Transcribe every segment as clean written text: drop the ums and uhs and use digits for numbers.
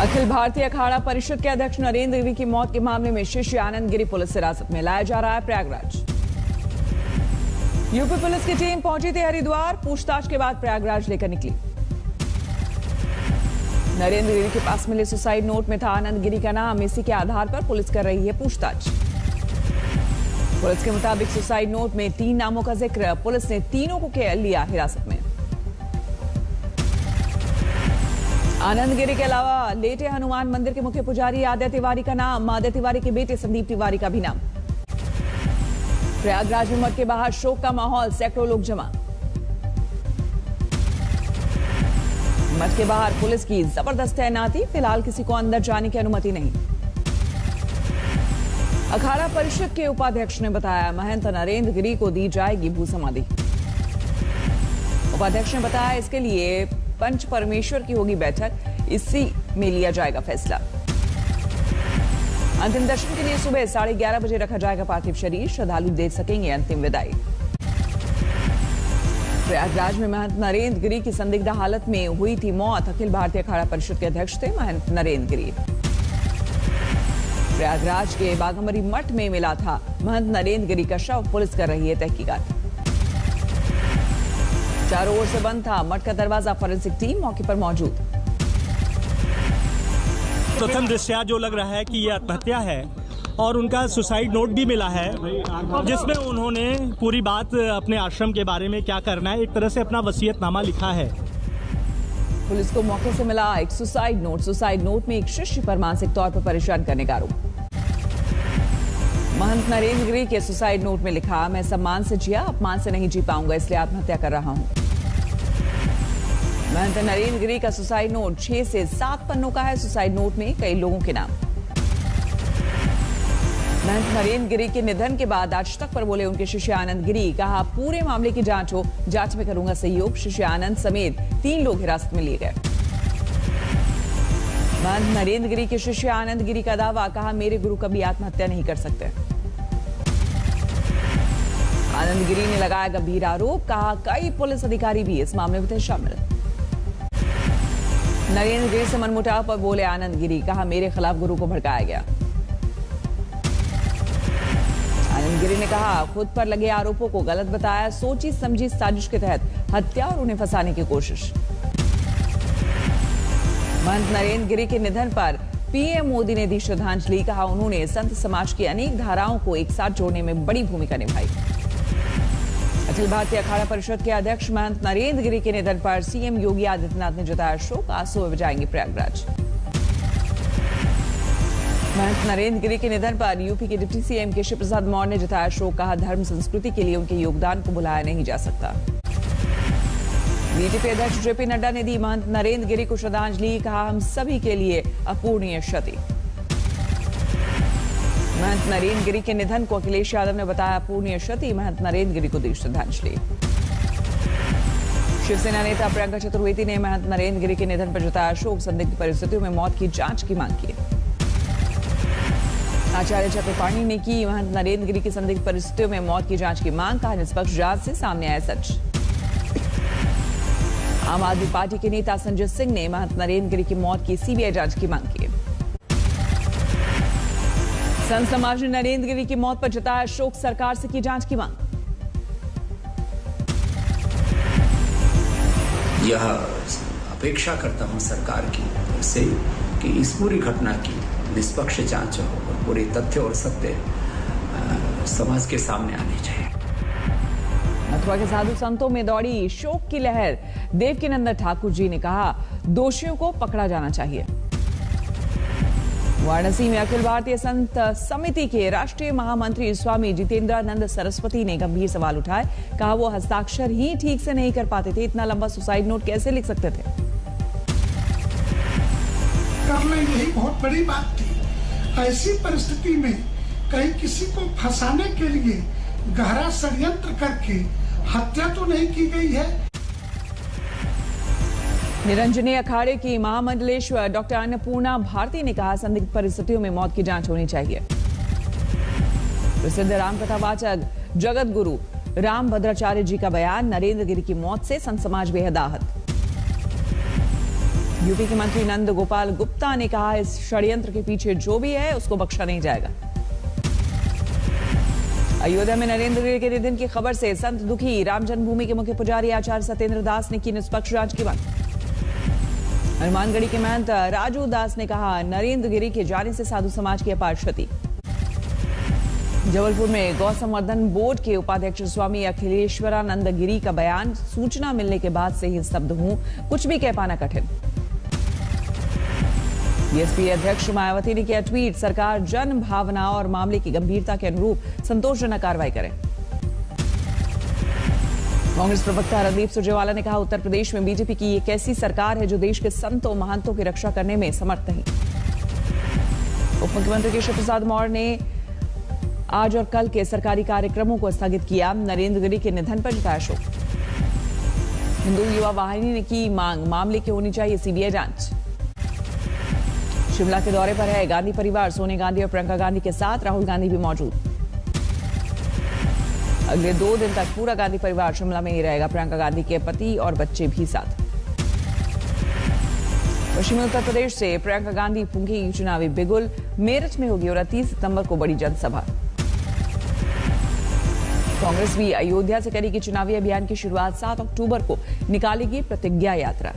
अखिल भारतीय अखाड़ा परिषद के अध्यक्ष नरेंद्र गिरी की मौत के मामले में शिष्य आनंद गिरी पुलिस हिरासत में लाया जा रहा है प्रयागराज। यूपी पुलिस की टीम पहुंची थी हरिद्वार, पूछताछ के बाद प्रयागराज लेकर निकली। नरेंद्र गिरी के पास मिले सुसाइड नोट में था आनंद गिरी का नाम, इसी के आधार पर पुलिस कर रही है पूछताछ। पुलिस के मुताबिक सुसाइड नोट में 3 नामों का जिक्र, पुलिस ने तीनों को लिया हिरासत में। आनंद गिरी के अलावा लेटे हनुमान मंदिर के मुख्य पुजारी आदित्य तिवारी का नाम, आदित्य तिवारी के बेटे संदीप तिवारी का भी नाम। प्रयागराज में मठ के बाहर शोक का माहौल, सैकड़ों लोग जमा। मठ के बाहर पुलिस की जबरदस्त तैनाती, फिलहाल किसी को अंदर जाने की अनुमति नहीं। अखाड़ा परिषद के उपाध्यक्ष ने बताया महंत नरेंद्र गिरी को दी जाएगी भू समाधि। उपाध्यक्ष ने बताया इसके लिए पंच परमेश्वर की होगी बैठक, इसी में लिया जाएगा फैसला। अंतिम दर्शन के लिए सुबह 11:30 बजे रखा जाएगा पार्थिव शरीर, श्रद्धालु दे सकेंगे अंतिम विदाई। प्रयागराज में महंत नरेंद्र गिरी की संदिग्ध हालत में हुई थी मौत। अखिल भारतीय अखाड़ा परिषद के अध्यक्ष थे महंत नरेंद्र गिरी। प्रयागराज के बाघमरी मठ में मिला था महंत नरेंद्र गिरी का शव, पुलिस कर रही है तहकीकात। चारों ओर से बंद था मठ का दरवाजा, फॉरेंसिक टीम मौके पर मौजूद। प्रथम दृष्टया जो लग रहा है कि यह आत्महत्या है और उनका सुसाइड नोट भी मिला है, जिसमें उन्होंने पूरी बात अपने आश्रम के बारे में क्या करना है, एक तरह से अपना वसीयतनामा लिखा है। पुलिस को मौके से मिला एक सुसाइड नोट। सुसाइड नोट में एक शिष्य पर मानसिक तौर पर परेशान करने का आरोप। महंत नरेंद्र गिरी के सुसाइड नोट में लिखा, मैं सम्मान से जिया, अपमान से नहीं जी पाऊंगा, इसलिए आत्महत्या कर रहा हूं। महंत नरेंद्र गिरी का सुसाइड नोट 6 से 7 पन्नों का है। सुसाइड नोट में कई लोगों के नाम। महंत नरेंद्र गिरी के निधन के बाद आज तक पर बोले उनके शिष्य आनंद गिरी, कहा पूरे मामले की जांच हो, जांच में करूंगा सहयोग। शिष्य आनंद समेत 3 लोग हिरासत में लिए गए। महंत नरेंद्र गिरी के शिष्य आनंद गिरी का दावा, कहा मेरे गुरु कभी आत्महत्या नहीं कर सकते। आनंद गिरी ने लगाया गंभीर आरोप, कहा कई पुलिस अधिकारी भी इस मामले में थे शामिल। नरेंद्र गिरी से मनमुटाव पर बोले आनंद गिरी, कहा मेरे खिलाफ गुरु को भड़काया गया। आनंद गिरी ने कहा खुद पर लगे आरोपों को गलत बताया, सोची समझी साजिश के तहत हत्या और उन्हें फंसाने की कोशिश। महंत नरेंद्र गिरी के निधन पर पीएम मोदी ने दी श्रद्धांजलि, कहा उन्होंने संत समाज की अनेक धाराओं को एक साथ जोड़ने में बड़ी भूमिका निभाई। अखिल भारतीय अखाड़ा परिषद के अध्यक्ष महंत नरेंद्र गिरी के निधन पर सीएम योगी आदित्यनाथ ने जताया शोक, आज सुबह जाएंगे प्रयागराज। महंत नरेंद्र गिरी के निधन पर यूपी के डिप्टी सीएम केशव प्रसाद मौर्य ने जताया शोक, कहा धर्म संस्कृति के लिए उनके योगदान को भुलाया नहीं जा सकता। बीजेपी अध्यक्ष जेपी नड्डा ने दी महंत नरेंद्र गिरी को श्रद्धांजलि, कहा हम सभी के लिए अपूरणीय क्षति। महंत नरेंद्र गिरी के निधन को अखिलेश यादव ने बताया अपूरणीय क्षति, महंत नरेंद्र गिरी को दी श्रद्धांजलि। शिवसेना नेता प्रियंका चतुर्वेदी ने महंत नरेंद्र गिरी के निधन पर जताया शोक, संदिग्ध परिस्थितियों में मौत की जांच की मांग की। आचार्य चक्रपाणी ने की महंत नरेंद्र गिरी की संदिग्ध परिस्थितियों में मौत की जांच की मांग, कहा निष्पक्ष जांच से सामने आया सच। आम आदमी पार्टी के नेता संजय सिंह ने महंत नरेंद्र गिरी की मौत की सीबीआई जांच की मांग की। संत समाज ने नरेंद्र गिरी की मौत पर जताया शोक, सरकार से की जांच की मांग। यह अपेक्षा करता हूं सरकार की से कि इस पूरी घटना की निष्पक्ष जांच हो और पूरे तथ्य और सत्य समाज के सामने आने चाहिए। मथुरा के साधु संतों में दौड़ी शोक की लहर। देवकीनंदन ठाकुर जी ने कहा दोषियों को पकड़ा जाना चाहिए। वाराणसी में अखिल भारतीय संत समिति के राष्ट्रीय महामंत्री स्वामी जितेंद्रानंद सरस्वती ने गंभीर सवाल उठाए, कहा वो हस्ताक्षर ही ठीक से नहीं कर पाते थे, इतना लंबा सुसाइड नोट कैसे लिख सकते थे। करना यही बहुत बड़ी बात थी। ऐसी परिस्थिति में कहीं किसी को फंसाने के लिए गहरा षड्यंत्र करके हत्या तो नहीं की गई है। निरंजनी अखाड़े की महामंडलेश्वर डॉक्टर अन्नपूर्णा भारती ने कहा संदिग्ध परिस्थितियों में मौत की जांच होनी चाहिए। प्रसिद्ध रामकथावाचक जगत गुरु राम भद्राचार्य जी का बयान, नरेंद्र गिरी की मौत से संत समाज बेहद आहत। यूपी के मंत्री नंद गोपाल गुप्ता ने कहा, इस षड्यंत्र के पीछे जो भी है उसको बख्शा नहीं जाएगा। अयोध्या में नरेंद्र गिरी के निधन की खबर से संत दुखी। राम जन्मभूमि के मुख्य पुजारी आचार्य सत्येंद्र दास ने की निष्पक्ष जांच की मांग। हनुमानगढ़ी के महंत राजू दास ने कहा, नरेंद्र गिरी के जाने से साधु समाज की अपार क्षति। जबलपुर में गौ संवर्धन बोर्ड के उपाध्यक्ष स्वामी अखिलेश्वरानंद गिरी का बयान, सूचना मिलने के बाद से ही स्तब्ध हूं, कुछ भी कह पाना कठिन। बीएसपी अध्यक्ष मायावती ने किया ट्वीट, सरकार जन भावना और मामले की गंभीरता के अनुरूप संतोषजनक कार्रवाई करे। कांग्रेस प्रवक्ता रणदीप सुरजेवाला ने कहा, उत्तर प्रदेश में बीजेपी की एक ऐसी सरकार है जो देश के संतों महंतों की रक्षा करने में समर्थ नहीं। उप मुख्यमंत्री केशव प्रसाद मौर्य ने आज और कल के सरकारी कार्यक्रमों को स्थगित किया। नरेंद्र गिरी के निधन पर जताया शोक। हिंदू युवा वाहिनी ने की मांग, मामले की होनी चाहिए सीबीआई जांच। शिमला के दौरे पर है गांधी परिवार, सोनिया गांधी और प्रियंका गांधी के साथ राहुल गांधी भी मौजूद। अगले 2 दिन तक पूरा गांधी परिवार शिमला में ही रहेगा, प्रियंका गांधी के पति और बच्चे भी साथ। पश्चिमी उत्तर प्रदेश से प्रियंका गांधी फूंकेगी चुनावी बिगुल, मेरठ में होगी 29 सितंबर को बड़ी जनसभा। कांग्रेस भी अयोध्या से करेगी चुनावी अभियान की शुरुआत, 7 अक्टूबर को निकालेगी प्रतिज्ञा यात्रा।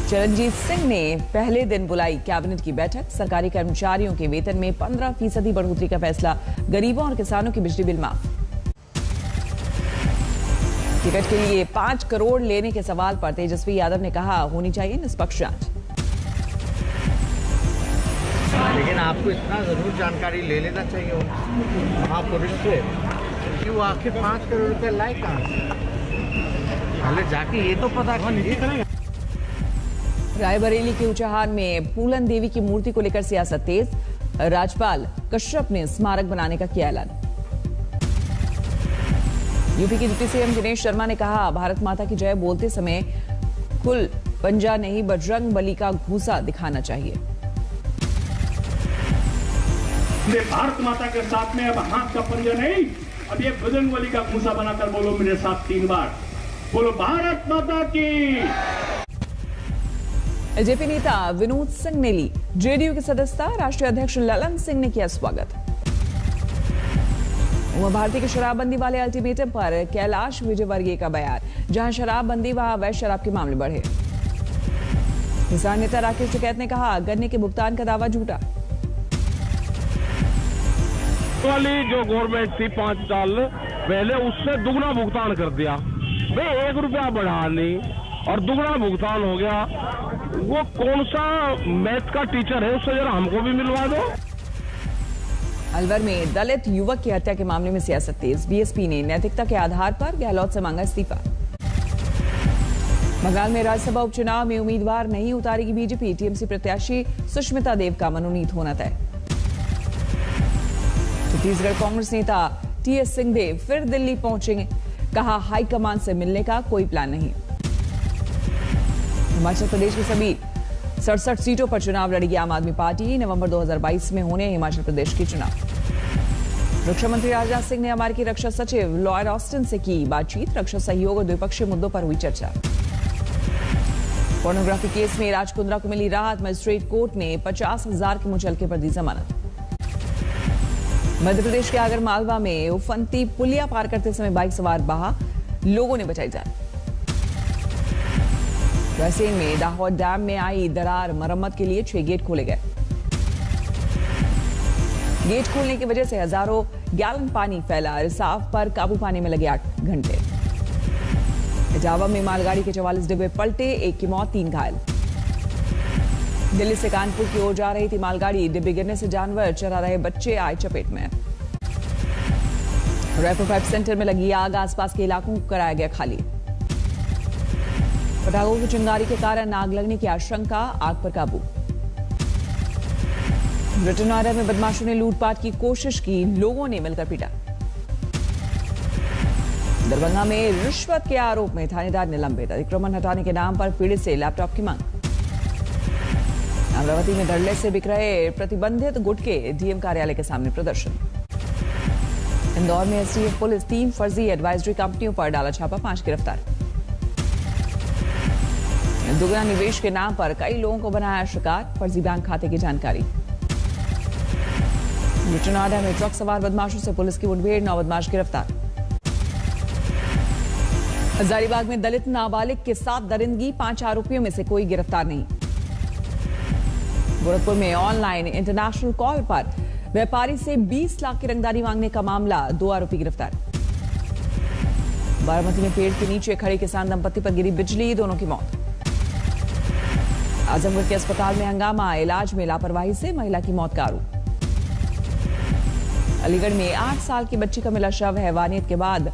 चरणजीत सिंह ने पहले दिन बुलाई कैबिनेट की बैठक, सरकारी कर्मचारियों के वेतन में 15% बढ़ोतरी का फैसला, गरीबों और किसानों की बिजली बिल माफ। टिकट के लिए 5 करोड़ लेने के सवाल पर तेजस्वी यादव ने कहा, होनी चाहिए निष्पक्ष जांच। लेकिन आपको इतना जरूर जानकारी ले लेना चाहिए महापुरुष से कि वो आखिर 5 करोड़ रुपए लाए कहाँ से, पहले जाके ये तो पता कीजिए। रायबरेली के ऊंचाहार में फूलन देवी की मूर्ति को लेकर सियासत तेज, राज्यपाल कश्यप ने स्मारक बनाने का किया ऐलान। यूपी के डिप्टी सीएम दिनेश शर्मा ने कहा, भारत माता की जय बोलते समय कुल पंजा नहीं बजरंग बली का घूसा दिखाना चाहिए। भारत माता के साथ में अब हाथ का पंजा नहीं, अब ये बजरंग बली का घूसा बनाकर बोलो मेरे साथ 3 बार, बोलो भारत माता की। एलजेपी नेता विनोद सिंह ने ली जेडीयू की सदस्यता, राष्ट्रीय अध्यक्ष ललन सिंह ने किया स्वागत। उमा भारती के शराबबंदी वाले अल्टीमेटम पर कैलाश विजयवर्गीय का बयान, जहां शराबबंदी वहां अवैध शराब के मामले बढ़े। किसान नेता राकेश टिकैत ने कहा, गन्ने के भुगतान का दावा झूठा। वाली जो गवर्नमेंट थी 5 साल पहले, उससे दुगना भुगतान कर दिया। भाई 1 रुपया बढ़ा नहीं और दुगना भुगतान हो गया। वो कौन सा मैथ का टीचर है, उससे जरा हमको भी मिलवा दो। अलवर में दलित युवक की हत्या के मामले में सियासत तेज, बीएसपी ने नैतिकता के आधार पर गहलोत से मांगा इस्तीफा। बंगाल में राज्यसभा उपचुनाव में उम्मीदवार नहीं उतारेगी बीजेपी, टीएमसी प्रत्याशी सुष्मिता देव का मनोनीत होना तय। छत्तीसगढ़ कांग्रेस नेता टीएस सिंहदेव फिर दिल्ली पहुंचेंगे, कहा हाईकमान से मिलने का कोई प्लान नहीं। हिमाचल प्रदेश की सभी 67 सीटों पर चुनाव लड़ेगी आम आदमी पार्टी, नवंबर 2022 में होने हिमाचल प्रदेश के चुनाव। रक्षा मंत्री राजनाथ सिंह ने अमेरिकी रक्षा सचिव लॉयड ऑस्टिन से की बातचीत, रक्षा सहयोग और द्विपक्षीय मुद्दों पर हुई चर्चा। पोर्नोग्राफी केस में राज कुंद्रा को मिली राहत, मजिस्ट्रेट कोर्ट ने 50,000 के मुचलके पर दी जमानत। मध्य प्रदेश के आगरमालवा में उफनती पुलिया पार करते समय बाइक सवार बहा, लोगों ने बचाई जान। रायसेन में दाहोद डैम में आई दरार, मरम्मत के लिए 6 गेट खोले गए। गेट खोलने की वजह से हजारों गैलन पानी फैला, रिसाव पर काबू पाने में लगे 8 घंटे। इटावा में मालगाड़ी के 44 डिब्बे पलटे, 1 की मौत, 3 घायल। दिल्ली से कानपुर की ओर जा रही थी मालगाड़ी, डिब्बे गिरने से जानवर चरा रहे बच्चे आए चपेट में। रायपुर पाइप सेंटर में लगी आग, आसपास के इलाकों को कराया गया खाली। पटाखों की चिंगारी के कारण आग लगने की आशंका, आग पर काबू। ब्रिटेन नोएडा में बदमाशों ने लूटपाट की कोशिश की, लोगों ने मिलकर पीटा। दरभंगा में रिश्वत के आरोप में थानेदार निलंबित, अतिक्रमण हटाने के नाम पर पीड़ित से लैपटॉप की मांग। अमरावती में धड़ल्ले से बिक रहे प्रतिबंधित गुटखे, डीएम कार्यालय के सामने प्रदर्शन। इंदौर में एसटीएफ पुलिस 3 फर्जी एडवाइजरी कंपनियों पर डाला छापा, 5 गिरफ्तार। दुगना निवेश के नाम पर कई लोगों को बनाया शिकार, फर्जी बैंक खाते की जानकारी। नोएडा में ट्रक सवार बदमाशों से पुलिस की मुठभेड़, 9 बदमाश गिरफ्तार। हजारीबाग में दलित नाबालिग के साथ दरिंदगी, 5 आरोपियों में से कोई गिरफ्तार नहीं। गोरखपुर में ऑनलाइन इंटरनेशनल कॉल पर व्यापारी से 20 लाख की रंगदारी मांगने का मामला, 2 आरोपी गिरफ्तार। बारामती में पेड़ के नीचे खड़े किसान दंपति पर गिरी बिजली, दोनों की मौत। आजमगढ़ के अस्पताल में हंगामा, इलाज में लापरवाही से महिला की मौत का आरोप। अलीगढ़ में 8 साल की बच्ची का मिला शव, हैवानियत के बाद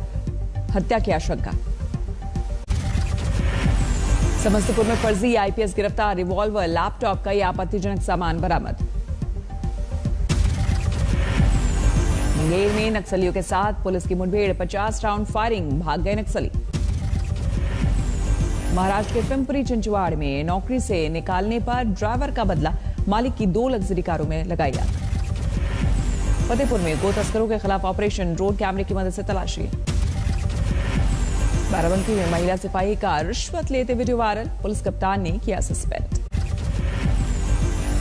हत्या की आशंका। समस्तीपुर में फर्जी आईपीएस गिरफ्तार, रिवॉल्वर, लैपटॉप, कई आपत्तिजनक सामान बरामद। मुंगेर में नक्सलियों के साथ पुलिस की मुठभेड़, 50 राउंड फायरिंग, भाग गए नक्सली। महाराष्ट्र के पिंपरी चिंचवाड़ में नौकरी से निकालने पर ड्राइवर का बदला, मालिक की 2 लग्जरी कारों में लगाई आग। फतेहपुर में गो तस्करों के खिलाफ ऑपरेशन, ड्रोन कैमरे की मदद से तलाशी। बाराबंकी में महिला सिपाही का रिश्वत लेते वीडियो वायरल, पुलिस कप्तान ने किया सस्पेंड।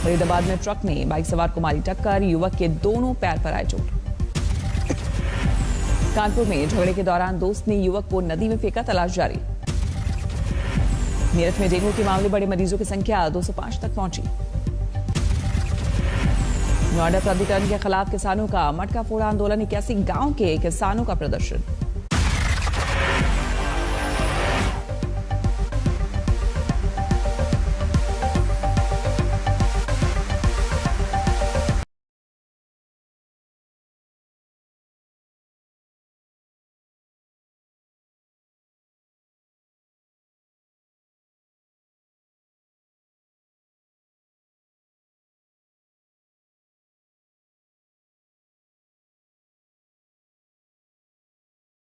फरीदाबाद में ट्रक ने बाइक सवार को मारी टक्कर, युवक के दोनों पैर पर आए चोट। कानपुर में झगड़े के दौरान दोस्त ने युवक को नदी में फेंका, तलाश जारी। मेरठ में डेंगू के मामले, बड़े मरीजों की संख्या 205 तक पहुंची। नोएडा प्राधिकरण के खिलाफ किसानों का मटका फोड़ा आंदोलन, 81 गांव के किसानों का प्रदर्शन।